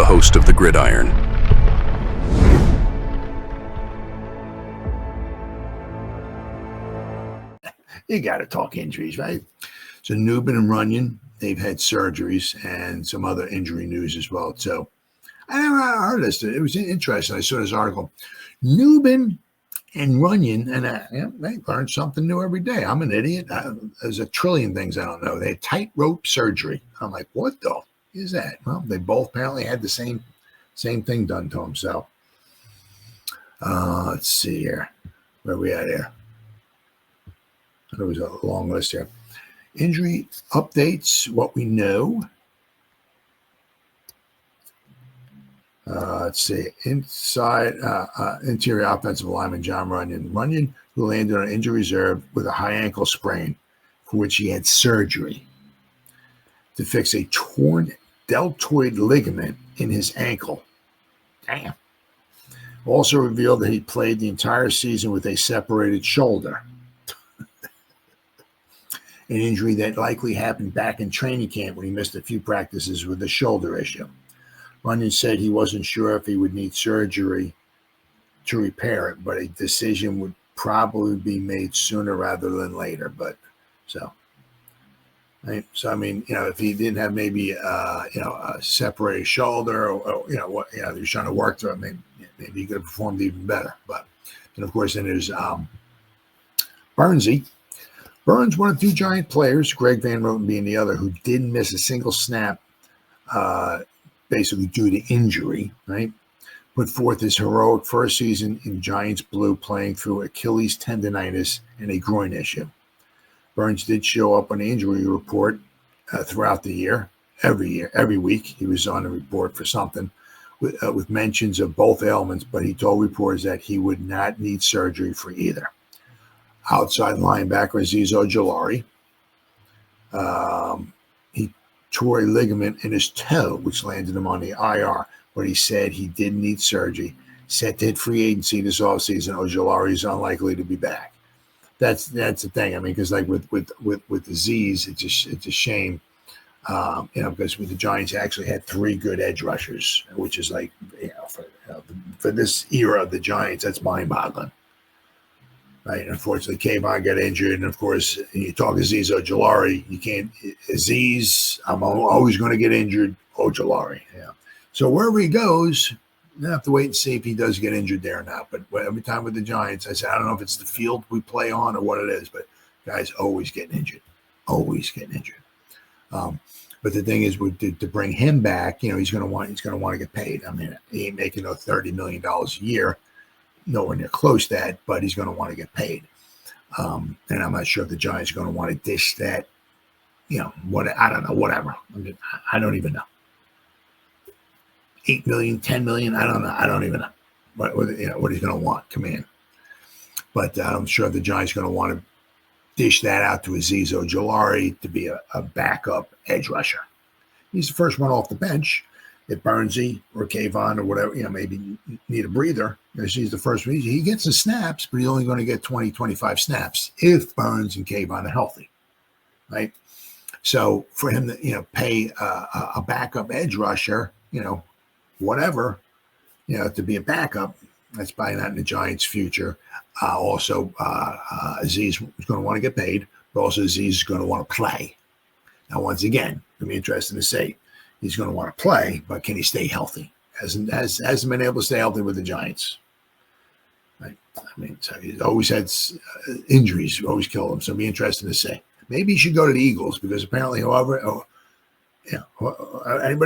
host of the Gridiron. You got to talk injuries, right? So Nubin and Runyan, they've had surgeries and some other injury news as well. So I never heard this. It was interesting. I saw this article. Nubin and Runyan, and they learn something new every day. I'm an idiot. There's a trillion things I don't know. They had tightrope surgery. I'm like, what the is that? Well, they both apparently had the same thing done to them. So let's see here. Where are we at here? There was a long list here. Injury updates, what we know. Let's see. Interior offensive lineman Jon Runyan. Runyan, who landed on injury reserve with a high ankle sprain, for which he had surgery to fix a torn deltoid ligament in his ankle. Damn. Also revealed that he played the entire season with a separated shoulder. An injury that likely happened back in training camp when he missed a few practices with a shoulder issue. Runyan said he wasn't sure if he would need surgery to repair it, but a decision would probably be made sooner rather than later. But I mean, if he didn't have maybe a separated shoulder, or he was trying to work through it, maybe he could have performed even better. But then, of course, then there's Burnsy. Burns, one of two Giant players, Greg Van Roten being the other, who didn't miss a single snap, basically due to injury, right? Put forth his heroic first season in Giants blue, playing through Achilles tendonitis and a groin issue. Burns did show up on the injury report throughout the year, every week. He was on the report for something with mentions of both ailments, but he told reporters that he would not need surgery for either. Outside linebacker Azeez Ojulari, he tore a ligament in his toe, which landed him on the IR, but he said he didn't need surgery. Set to hit free agency this offseason. Ojulari is unlikely to be back. That's the thing. I mean, because like with Azeez, it's a shame, because with the Giants actually had three good edge rushers, which is like, for this era of the Giants, that's mind-boggling. Right. Unfortunately, Kayvon got injured. And of course, you talk Azeez Ojulari, you can't. Azeez, I'm always going to get injured. Ojulari. Yeah. So wherever he goes, you have to wait and see if he does get injured there or not. But every time with the Giants, I said, I don't know if it's the field we play on or what it is, but guys always getting injured. Always getting injured. But the thing is, to bring him back, he's going to want to get paid. I mean, he ain't making $30 million a year. Nowhere near close to that, but he's going to want to get paid. And I'm not sure if the Giants are going to want to dish that, I don't know, whatever. I mean, I don't even know. 8 million, 10 million, I don't know. I don't even know what he's going to want. Come in. But I'm sure the Giants are going to want to dish that out to Azeez Ojulari to be a backup edge rusher. He's the first one off the bench. If Burnsy or Kayvon or whatever, maybe need a breather, he's the first one. He gets the snaps, but he's only going to get 20, 25 snaps if Burns and Kayvon are healthy, right? So for him to, pay a backup edge rusher, whatever, to be a backup, that's probably not in the Giants' future. Also, Azeez is going to want to get paid, but also Azeez is going to want to play. Now, once again, it'll be interesting to see. He's going to want to play, but can he stay healthy? Hasn't been able to stay healthy with the Giants. Right? I mean, so he's always had injuries, always killed him. So it'll be interesting to see. Maybe he should go to the Eagles because apparently, anybody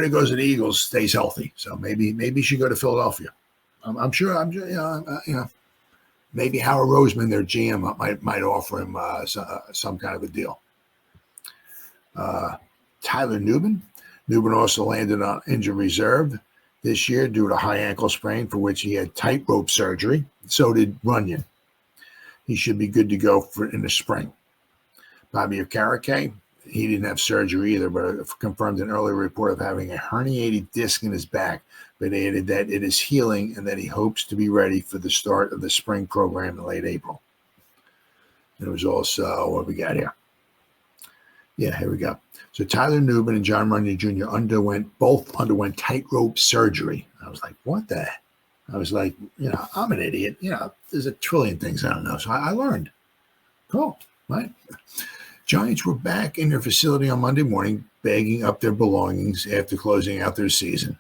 who goes to the Eagles stays healthy. So maybe he should go to Philadelphia. I'm sure. Maybe Howard Roseman, their GM, might offer him some kind of a deal. Tyler Nubin. Nubin also landed on injured reserve this year due to high ankle sprain, for which he had tightrope surgery. So did Runyan. He should be good to go in the spring. Bobby Okereke, he didn't have surgery either, but confirmed an earlier report of having a herniated disc in his back, but added that it is healing and that he hopes to be ready for the start of the spring program in late April. There was also, what we got here? Yeah, here we go. So Tyler Nubin and Jon Runyan Jr. both underwent tightrope surgery. I was like, what the? I was like, I'm an idiot. There's a trillion things I don't know. So I learned. Cool, right? Giants were back in their facility on Monday morning, bagging up their belongings after closing out their season.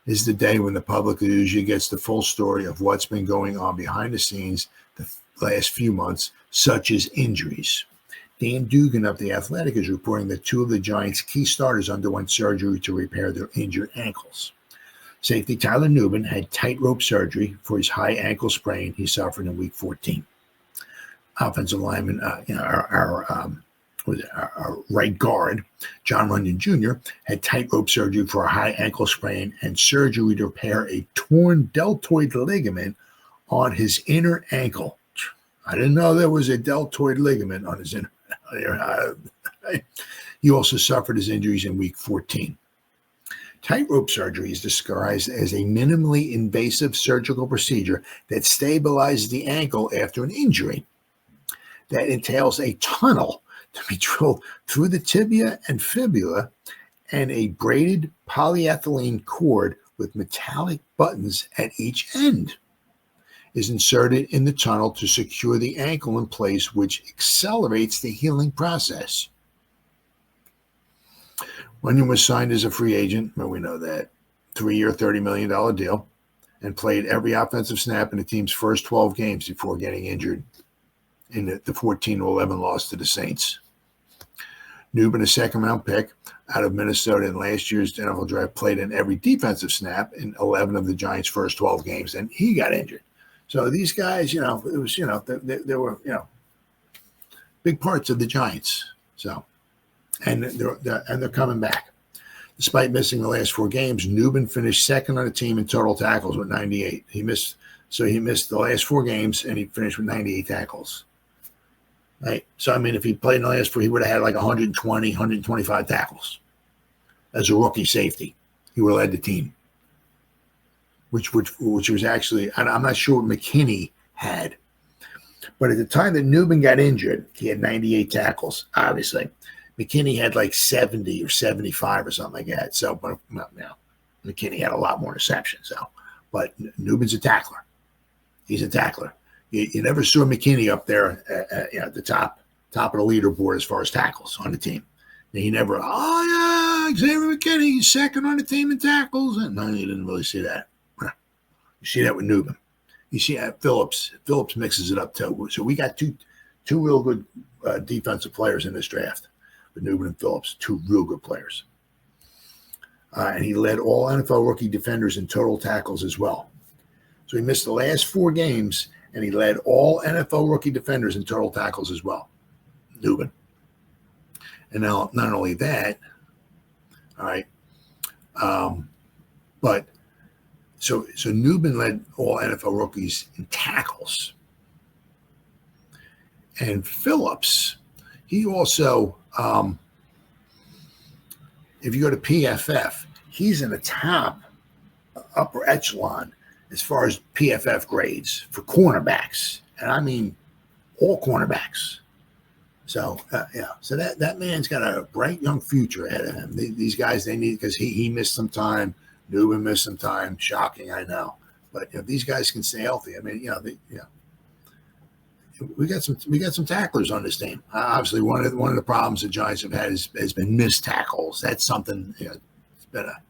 This is the day when the public usually gets the full story of what's been going on behind the scenes the last few months, such as injuries. Dan Dugan of The Athletic is reporting that two of the Giants' key starters underwent surgery to repair their injured ankles. Safety Tyler Nubin had tightrope surgery for his high ankle sprain he suffered in Week 14. Offensive lineman, our right guard, Jon Runyan Jr., had tightrope surgery for a high ankle sprain and surgery to repair a torn deltoid ligament on his inner ankle. I didn't know there was a deltoid ligament on his inner. He also suffered his injuries in Week 14. Tightrope surgery is described as a minimally invasive surgical procedure that stabilizes the ankle after an injury. That entails a tunnel to be drilled through the tibia and fibula and a braided polyethylene cord with metallic buttons at each end is inserted in the tunnel to secure the ankle in place, which accelerates the healing process. Runyan was signed as a free agent, well, we know that, 3-year, $30 million deal, and played every offensive snap in the team's first 12 games before getting injured in the 14-11 loss to the Saints. Nubin, a second-round pick out of Minnesota in last year's NFL draft, played in every defensive snap in 11 of the Giants' first 12 games, and he got injured. So these guys, it was, they were, big parts of the Giants. So, and they're coming back. Despite missing the last 4 games, Nubin finished second on the team in total tackles with 98. He missed the last 4 games, and he finished with 98 tackles. Right. So, if he played in the last 4, he would have had like 120, 125 tackles as a rookie safety. He would have led the team, which was actually, and I'm not sure what McKinney had. But at the time that Nubin got injured, he had 98 tackles, obviously. McKinney had like 70 or 75 or something like that. So, but McKinney had a lot more interceptions. So, but Nubin's a tackler. He's a tackler. You never saw McKinney up there at the top of the leaderboard as far as tackles on the team. He never, Xavier McKinney, he's second on the team in tackles. And no, you didn't really see that. You see that with Nubin. You see Phillips. Phillips mixes it up too. So we got two real good defensive players in this draft. With Nubin and Phillips, 2 real good players. And he led all NFL rookie defenders in total tackles as well. So he missed the last 4 games, and he led all NFL rookie defenders in total tackles as well, Nubin. And now, not only that, all right, but so Nubin led all NFL rookies in tackles. And Phillips, he also, if you go to PFF, he's in the top upper echelon as far as PFF grades for cornerbacks. And I mean all cornerbacks. So, so that man's got a bright young future ahead of him. These guys, they need, because he missed some time. Nubin missed some time. Shocking, I know. But if these guys can stay healthy, we got some tacklers on this team. Obviously, one of the problems the Giants have had has been missed tackles. That's something, it's been a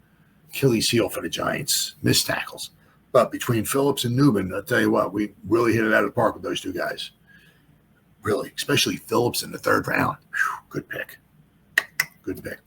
Achilles heel for the Giants, missed tackles. But between Phillips and Nubin, I'll tell you what, we really hit it out of the park with those 2 guys. Really, especially Phillips in the 3rd round. Whew, good pick. Good pick.